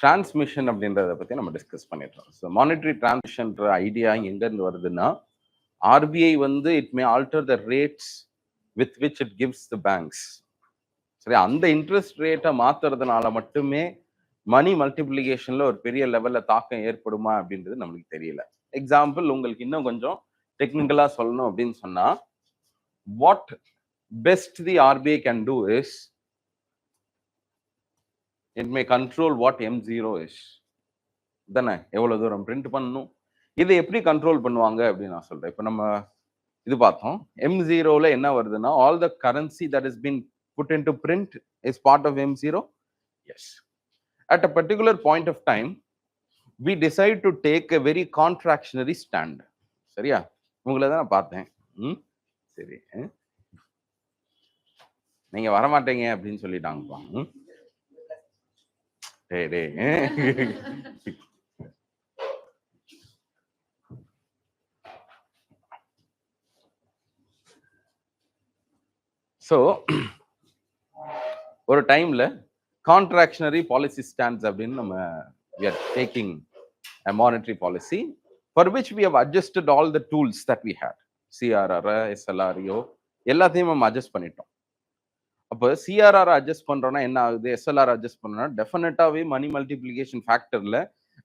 Transmission அப்படின்றத பற்றி நம்ம டிஸ்கஸ் பண்ணிட்டோம். ஸோ மானிட்டரி டிரான்ஸ்மிஷன்ற ஐடியா எங்கேருந்து வருதுன்னா, ஆர்பிஐ வந்து it may alter the rates with which it gives the banks. சரி, அந்த இன்ட்ரெஸ்ட் ரேட்டை மாத்துறதுனால மட்டுமே மணி மல்டிப்ளிகேஷன்ல ஒரு பெரிய லெவல்ல தாக்கம் ஏற்படுமா அப்படின்றது நம்மளுக்கு தெரியல. எக்ஸாம்பிள் உங்களுக்கு இன்னும் கொஞ்சம் டெக்னிக்கலா சொல்லணும் அப்படின்னு சொன்னா, what best the RBI can do is it may control what M0 is. தானே எவ்வளவு தூரம் பிரிண்ட் பண்ணணும், இதை எப்படி கண்ட்ரோல் பண்ணுவாங்க அப்படின்னு நான் சொல்றேன். இப்போ நம்ம இது பார்த்தோம், M0ல என்ன வருதுன்னா, all the currency that is been put into print is part of M0. Yes, at a particular point of time we decide to take a very contractionary stand. சரியா, உங்களை தான் நான் பார்த்தேன். சரி, நீங்க வரமாட்டீங்க அப்படின்னு சொல்லிட்டாங்கப்பா. ஸோ ஒரு டைம்ல கான்ட்ராக்ஷனரி பாலிசி ஸ்டாண்ட்ஸ் அப்படின்னு நம்ம we are taking a monetary policy for which we have adjusted all the tools that we had. CRR, SLR எல்லாத்தையும் நம்ம அட்ஜஸ்ட் பண்ணிட்டோம். அப்போ சிஆர்ஆர் அட்ஜஸ்ட் பண்றோம்னா என்ன ஆகுது, எஸ்எல்ஆர் அட்ஜஸ்ட் பண்ணோம்னா டெஃபினட்டாவே மணி மல்டிப்ளிகேஷன் ஃபேக்டர்ல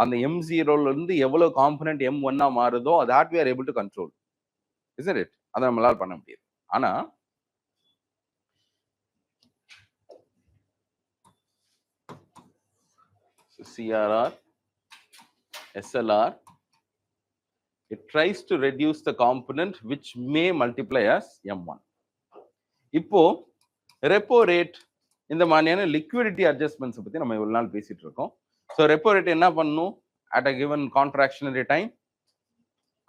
அந்த M0ல இருந்து எவ்வளவு component M1 மாறுதோ that we are able to control, isn't it? அதை நம்மளால பண்ண முடியாது. ஆனா CRR, SLR, it tries to reduce the component which may multiply as M1. இப்போ ரெப்போ ரேட் இந்த மாதிரியான லிக்விடிட்டி அட்ஜஸ்ட்மெண்ட்ஸ் பத்தி நம்ம இவ்வளவு நாள் பேசிட்டு இருக்கோம். ஸோ ரெப்போ ரேட் என்ன பண்ணும் at a given contractionary time,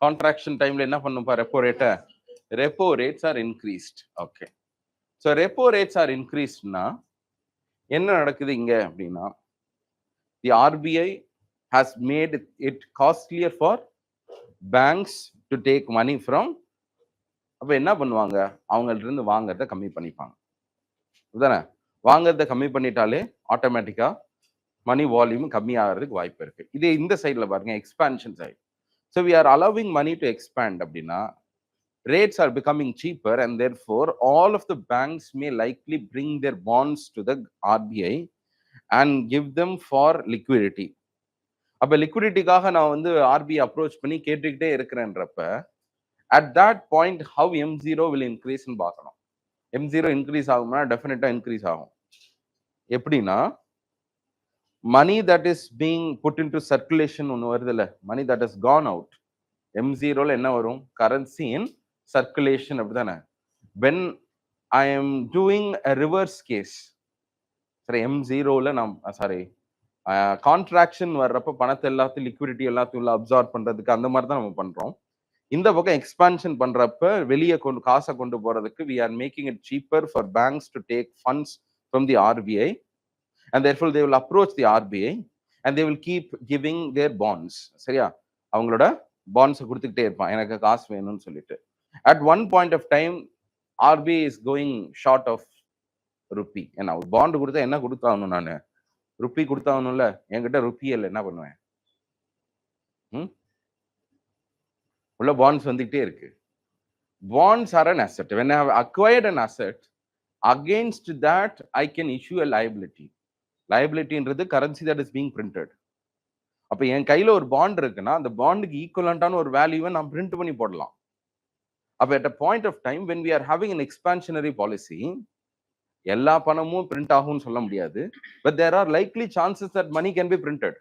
contraction டைம்ல என்ன பண்ணும்பா ரெப்போ ரேட்டை, repo rates are increased. Okay, so repo rates are இன்க்ரீஸ்ட்னா என்ன நடக்குது இங்க அப்படின்னா, the RBI has made it costlier for banks to take money from. அப்போ என்ன பண்ணுவாங்க, அவங்கள்ட்ட இருந்து வாங்கறத கம்மி பண்ணிப்பாங்க. இதுதானே, வாங்கறத கம்மி பண்ணிட்டாலே ஆட்டோமேட்டிக்கா மணி வால்யூம் கம்மி ஆகிறதுக்கு வாய்ப்பு இருக்கு. இதே இந்த சைட்ல பாருங்க, expansion side. So we are allowing money to expand அப்படின்னா rates are becoming cheaper and therefore all of the banks may likely bring their bonds to the RBI and give them for liquidity. அப்ப லிக்விடிட்டிக்காக நான் வந்து RBI approach பண்ணி கேட்டுக்கிட்டே இருக்கிறேன்றப்ப at that point how M0 will increase ன்னு பார்க்கணும். M0 increase ஆகும்னா டெஃபினட்டா increase ஆகும். எப்படின்னா, money that is being put into circulation ஒன்று வருது இல்ல, money that is gone out. M0ல என்ன வரும், கரன்சி இன் சர்க்குலேஷன், அப்படிதானே. when I am doing a reverse case, சரி, M0ல நாம் கான்ட்ராக்ஷன் வர்றப்ப பணத்தை எல்லாத்தையும் லிக்விடிட்டி எல்லாத்தையும் உள்ள அப்சார்ப் பண்றதுக்கு அந்த மாதிரி தான் நம்ம பண்றோம். இந்த பக்கம் எக்ஸ்பான்ஷன் பண்றப்ப வெளியே காசை கொண்டு போறதுக்கு we are making it cheaper for banks to take funds from the RBI and therefore they will approach the RBI and they will keep giving their bonds. சரியா, அவங்களோட பாண்ட்ஸை கொடுத்துக்கிட்டே இருப்பான், எனக்கு காசு வேணும்னு சொல்லிட்டு. at one point of time RBI is going short of rupee. ஏன்னா ஒரு பாண்டு கொடுத்தா என்ன கொடுத்தாகணும், நான் ருப்பி கொடுத்தாகணும்ல, என்கிட்ட ருப்பி இல்லை, என்ன பண்ணுவேன், உள்ள பாண்ட்ஸ் வந்துகிட்டே இருக்கு. Bonds are an asset. When I have acquired an asset, against that I can issue a liability. லைபிலிட்டின்றது currency that is being printed. அப்போ என் கையில ஒரு பாண்ட் இருக்குன்னா அந்த பாண்டுக்கு ஈக்குவலண்டான ஒரு வேல்யூவை நான் பிரிண்ட் பண்ணி போடலாம். அப்போ at a point of time when we are having an expansionary policy, எல்லா பணமும் பிரிண்ட் ஆகும்னு சொல்ல முடியாது, but there are likely chances that money can be printed.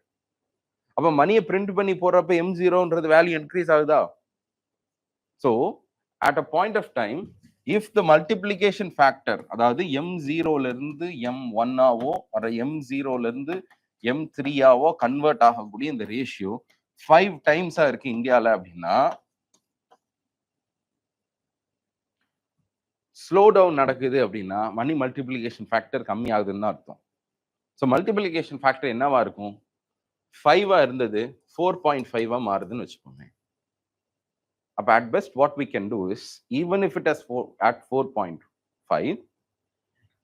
அப்போ மணியை பிரிண்ட் பண்ணி போடுறப்ப M0ன்றது வேல்யூ இன்க்ரீஸ் ஆகுதா? So at a point of time if the multiplication factor, அதாவது M0ல இருந்து M1 ஆவோ or M0ல இருந்து M3 ஆவோ கன்வெர்ட் ஆகக்கூடிய இந்த ரேஷியோ 5 டைம்ஸா இருக்கு இந்தியால அப்படின்னா ஸ்லோ டவுன் நடக்குது அப்படின்னா மணி மல்டிபிளிகேஷன் ஃபேக்டர் கம்மி ஆகுதுன்னு தான் அர்த்தம். ஸோ மல்டிபிளிகேஷன் ஃபேக்டர் என்னவா இருக்கும், 5 இருந்தது 4.5 மாறுதுன்னு வச்சுக்கோங்க. அப்ப at best what we can do is, even if it has at 4.5,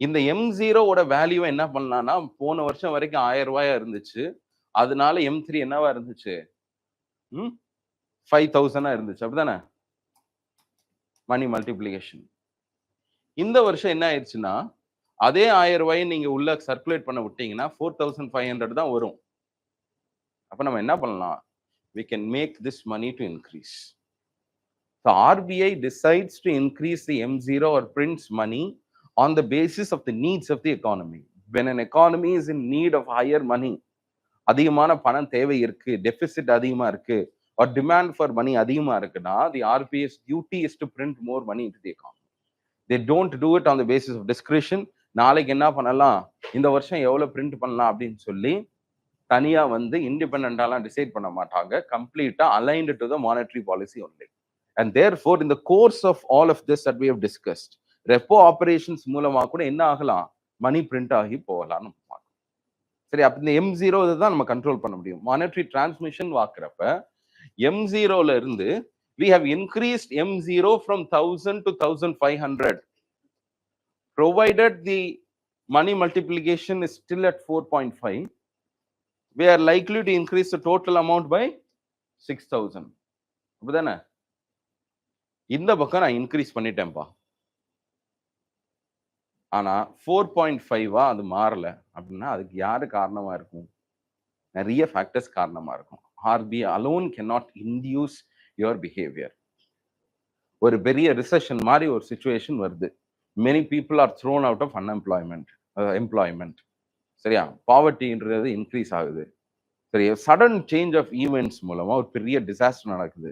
இந்த M0 ஓட வேல்யூ என்ன பண்ணலாம்னா, போன வருஷம் வரைக்கும் 1000 ரூபாயா இருந்துச்சு, அதனால M3 என்னவா இருந்துச்சு? 5000 இருந்துச்சு. அப்படிதானே? மணி மல்டிப்ளிகேஷன். இந்த வருஷம் என்ன ஆயிடுச்சுன்னா, அதே 1000 ரூபாயை நீங்க உள்ள சர்க்குலேட் பண்ண விட்டீங்கன்னா 4500 தான் வரும். அப்ப நம்ம என்ன பண்ணலாம்? We can make this money to increase. So RBI decides to increase the M0 or prints money on the basis of the needs of the economy. When an economy is in need of higher money, அதிகமான பணம் தேவை இருக்கு, deficit அதிகமா இருக்கு, or demand for money அதிகமா இருக்குன்னா, the RBI's duty is to print more money into the economy. They don't do it on the basis of discretion. நாளைக்கு என்ன பண்ணலாம், இந்த வருஷம் எவ்வளவு பிரிண்ட் பண்ணலாம் அப்படின்னு சொல்லி தனியா வந்து இண்டிபெண்டன்டாலாம் டிசைட் பண்ண மாட்டாங்க. கம்ப்ளீட்டா aligned to the monetary policy only. And therefore in the course of all of this that we have discussed, repo operations மூலமா கூட என்ன ஆகலாம், மணி பிரிண்ட் ஆகி போகலாம்னு பார்க்கலாம். சரி, அப்ப இந்த M0 தான் நம்ம கண்ட்ரோல் பண்ண முடியும். மானிட்டரி டிரான்ஸ்மிஷன் வாக்குறப்ப M0ல இருந்து we have increased M0 from 1000 to 1500, provided the money multiplication is still at 4.5. We are likely to increase the total amount by 6000. அப்படிதானே? இந்த பக்கம் நான் இன்க்ரீஸ் பண்ணிட்டேன்ப்பா. ஆனா 4.5 அது மாறல அப்படின்னா அதுக்கு யாரு காரணமா இருக்கும்? நிறைய ஃபேக்டர்ஸ் காரணமா இருக்கும். RBI alone cannot induce your behavior. ஒரு பெரிய ரிசெஷன் மாதிரி ஒரு சிச்சுவேஷன் வருது. Many people are thrown out of employment. சரியா? பாவர்ட்டின்றது இன்க்ரீஸ் ஆகுது. சரி, சடன் சேஞ்ச் ஆஃப் ஈவெண்ட்ஸ் மூலமா ஒரு பெரிய டிசாஸ்டர் நடக்குது.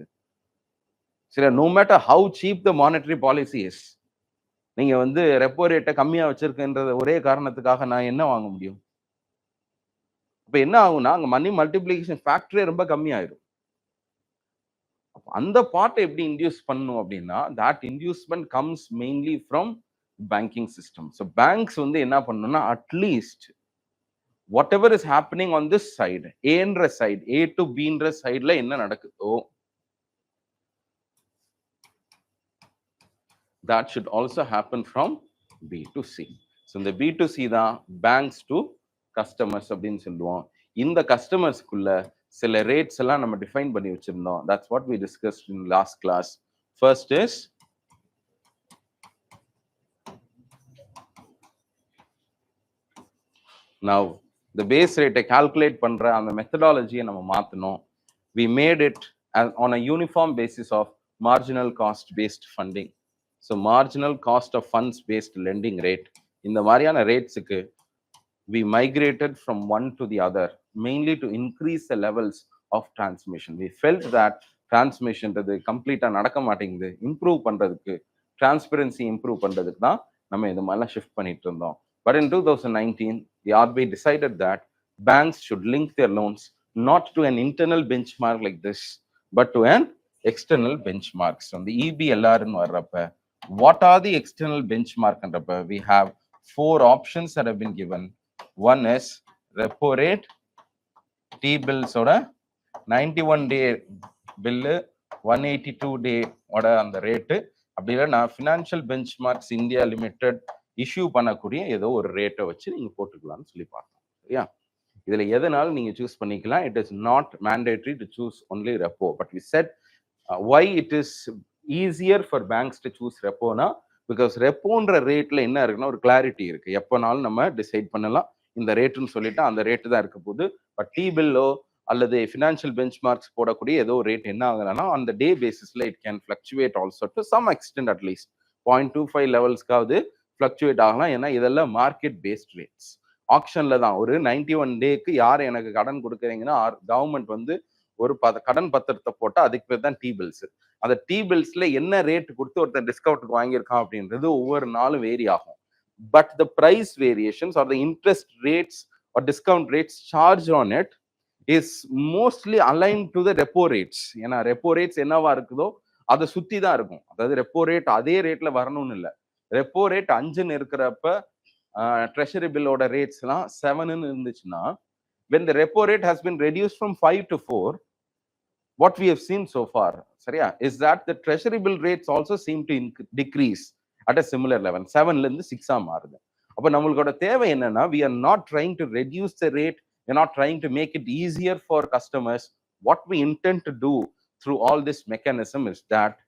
சரி, no matter how cheap the monetary policy is, நீங்க வந்து ரெப்போ ரேட்டை கம்மியா வச்சிருக்கின்ற ஒரே காரணத்துக்காக நான் என்ன வாங்க முடியும்? இப்ப என்ன ஆகும்னா அங்க மணி மல்டிப்ளிகேஷன் ஃபேக்டரே ரொம்ப கம்மியாயிடும். அந்த பார்ட்டை எப்படி இன்டியூஸ் பண்ணணும் அப்படின்னா, that inducement comes mainly from banking system. So banks வந்து என்ன பண்ணணும்னா, at least whatever is happening on this side, A side, A to B sideல என்ன நடக்குதோ, that should also happen from B to C. So இந்த B to C தான் banks to customers அப்படின்னு சொல்லுவோம். இந்த கஸ்டமர்ஸ்க்குள்ள சில ரேட்ஸ் எல்லாம் நம்ம டிஃபைன் பண்ணி வச்சிருந்தோம். That's what we discussed in last class. First is now the base rate calculate பண்ற அந்த மெத்தடாலஜியை நம்ம மாத்தணும். We made it on a uniform basis of marginal cost based funding. So marginal cost of funds based lending rate, இந்த மாதிரியான ரேட்ஸுக்கு we migrated from one to the other, mainly to increase the levels of transmission. We felt that transmission கம்ப்ளீட்டா நடக்க மாட்டேங்குது, improve பண்றதுக்கு, transparency improve பண்றதுக்கு தான் நம்ம இது மாதிரிலாம் ஷிஃப்ட் பண்ணிட்டு இருந்தோம். But in 2019, the RBI decided that banks should link their loans not to an internal benchmark like this, but to an external benchmark. So the EBLR ன்னு வர்றப்ப, what are the external benchmark ன்றப்ப, we have 4 options that have been given. One is repo rate, T-bills ஓட 91-day bill, 182-day ஓட அந்த rate, அப்படி இல்லைன்னா financial benchmarks India limited issue பண்ணக்கூடிய ஏதோ ஒரு ரேட்டை வச்சு நீங்க போட்டுக்கலாம்னு சொல்லி பார்த்தோம். சரியா? இதுல எதனாலும் நீங்க சூஸ் பண்ணிக்கலாம். It is not mandatory to choose only repo. But we said why it is easier for banks to choose ரெப்போனா, பிகாஸ் ரெப்போன்ற ரேட்ல என்ன இருக்குன்னா ஒரு கிளாரிட்டி இருக்கு. எப்போனாலும் நம்ம டிசைட் பண்ணலாம், இந்த ரேட்டுன்னு சொல்லிட்டு அந்த ரேட்டு தான் இருக்க போகுது. பட் டி பில்லோ அல்லது ஃபினான்ஷியல் பெஞ்ச் மார்க்ஸ் போடக்கூடிய ஏதோ ரேட் என்ன ஆகுதுன்னா அந்த டே பேசிஸ்ல it can fluctuate also to some extent, அட்லீஸ்ட் 0.25 லெவல்ஸ்க்காவது ஃபிளக்சுவேட் ஆகலாம். ஏன்னா இதெல்லாம் மார்க்கெட் பேஸ்ட் ரேட்ஸ். ஆக்ஷன்ல தான் ஒரு 91 டேக்கு யார் எனக்கு கடன் கொடுக்குறீங்கன்னா கவர்மெண்ட் வந்து ஒரு கடன் பத்திரத்தை போட்டா அதுக்கு பேர் தான் டி பில்ஸ். அந்த டி பில்ஸ்ல என்ன ரேட் கொடுத்து ஒருத்தர் டிஸ்கவுண்ட்டுக்கு வாங்கியிருக்கான் அப்படின்றது ஒவ்வொரு நாளும் வேரி ஆகும். But the price variations or the interest rates or discount rates charge on it is mostly align to the repo rates. ஏன்னா ரெப்போ ரேட்ஸ் என்னவா இருக்குதோ அதை சுத்தி தான் இருக்கும். அதாவது ரெப்போ ரேட் அதே ரேட்ல வரணும்னு இல்லை. ரெப்போ ரேட் 5ன்னு இருக்கிறப்ப ட்ரெஷரி பில்லோட ரேட்ஸ்லாம் 7ன்னு இருந்துச்சுன்னா, when the repo rate has been reduced from 5 to 4, what we have seen so far, சரியா, is that the treasury bill rates also seem to decrease at a similar level. 7ல இருந்து 6 மாறுது. அப்ப நம்மளோட தேவை என்னன்னா, we are not trying to reduce the rate we're not trying to make it easier for customers. What we intend to do through all this mechanism is that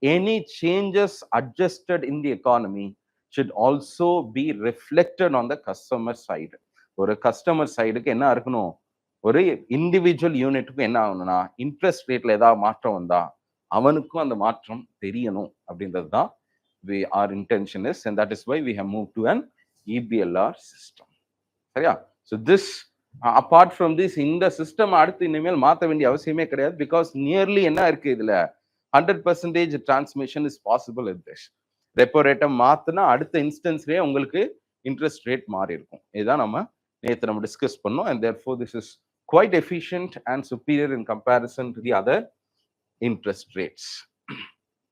any changes adjusted in the economy should also be reflected on the customer side. ஒரு customer சைடுக்கு என்ன இருக்கணும், ஒரு individual யூனிட்டுக்கும் என்ன ஆகணும்னா interest ரேட்ல ஏதாவது மாற்றம் வந்தா அவனுக்கும் அந்த மாற்றம் தெரியணும் அப்படின்றது தான் our intention is, and that is why we have moved to an EBLR system. சரியா? So this apart from this, இந்த சிஸ்டம் அடுத்து இனிமேல் மாற்ற வேண்டிய அவசியமே கிடையாது. பிகாஸ் நியர்லி என்ன இருக்கு இதுல 100% transmission is possible with this. Repo ரேட்டை மாத்தினா அடுத்த இன்ஸ்டன்ஸ்லயே உங்களுக்கு இன்ட்ரெஸ்ட் ரேட் மாறி இருக்கும். இதுதான் நேற்று நம்ம டிஸ்கஸ் பண்ணோம். and therefore this is quite efficient and superior in comparison to the other interest rates.